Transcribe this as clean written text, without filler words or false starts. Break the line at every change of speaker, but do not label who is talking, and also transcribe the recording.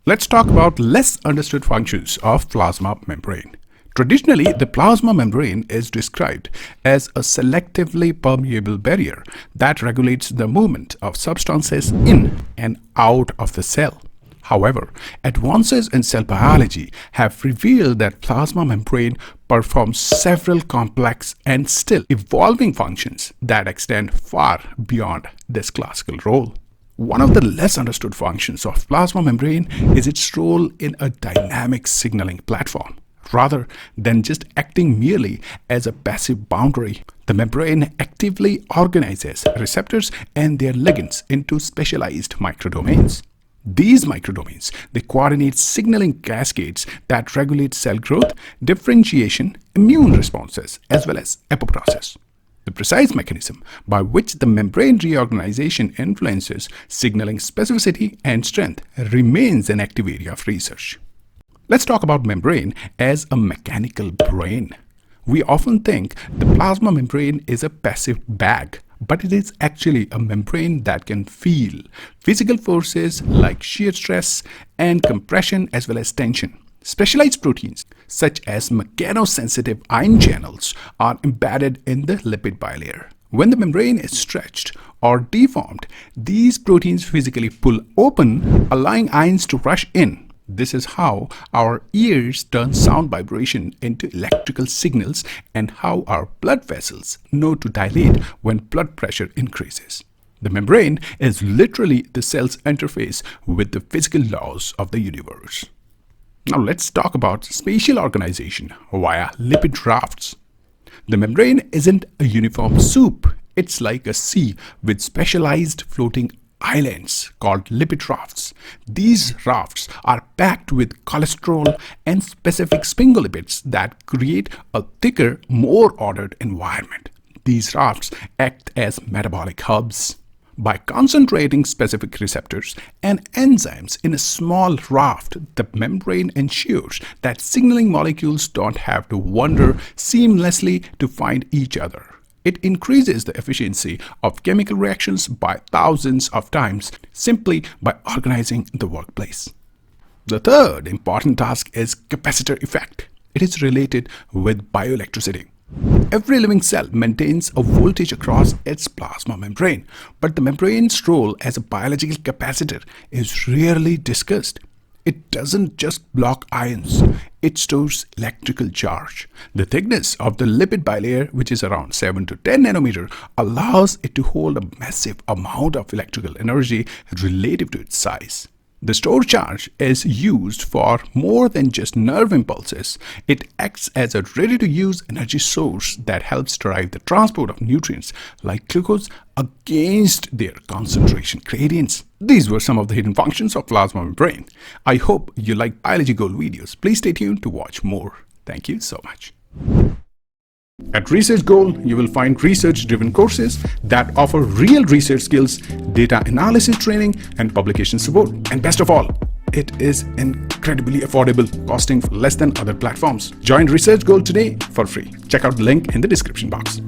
Let's talk about less understood functions of plasma membrane. Traditionally, the plasma membrane is described as a selectively permeable barrier that regulates the movement of substances in and out of the cell. However, advances in cell biology have revealed that plasma membrane performs several complex and still evolving functions that extend far beyond this classical role. One of the less understood functions of plasma membrane is its role in a dynamic signaling platform. Rather than just acting merely as a passive boundary, the membrane actively organizes receptors and their ligands into specialized microdomains. These microdomains, they coordinate signaling cascades that regulate cell growth, differentiation, immune responses, as well as apoptosis. The precise mechanism by which the membrane reorganization influences signaling specificity and strength remains an active area of research. Let's talk about membrane as a mechanical brain. We often think the plasma membrane is a passive bag, but it is actually a membrane that can feel physical forces like shear stress and compression as well as tension. Specialized proteins such as mechanosensitive ion channels are embedded in the lipid bilayer. When the membrane is stretched or deformed, these proteins physically pull open, allowing ions to rush in. This is how our ears turn sound vibration into electrical signals and how our blood vessels know to dilate when blood pressure increases. The membrane is literally the cell's interface with the physical laws of the universe. Now let's talk about spatial organization via lipid rafts. The membrane isn't a uniform soup. It's like a sea with specialized floating islands called lipid rafts. These rafts are packed with cholesterol and specific sphingolipids that create a thicker, more ordered environment. These rafts act as metabolic hubs. By concentrating specific receptors and enzymes in a small raft, the membrane ensures that signaling molecules don't have to wander seamlessly to find each other. It increases the efficiency of chemical reactions by thousands of times simply by organizing the workplace. The third important task is capacitor effect. It is related with bioelectricity. Every living cell maintains a voltage across its plasma membrane, but the membrane's role as a biological capacitor is rarely discussed. It doesn't just block ions, it stores electrical charge. The thickness of the lipid bilayer, which is around 7 to 10 nanometer, allows it to hold a massive amount of electrical energy relative to its size. The stored charge is used for more than just nerve impulses. It acts as a ready-to-use energy source that helps drive the transport of nutrients like glucose against their concentration gradients. These were some of the hidden functions of plasma membrane. I hope you like Biology Gold videos. Please stay tuned to watch more. Thank you so much. At Research Gold, you will find research-driven courses that offer real research skills, data analysis training, and publication support. And best of all, it is incredibly affordable, costing less than other platforms. Join Research Gold today for free. Check out the link in the description box.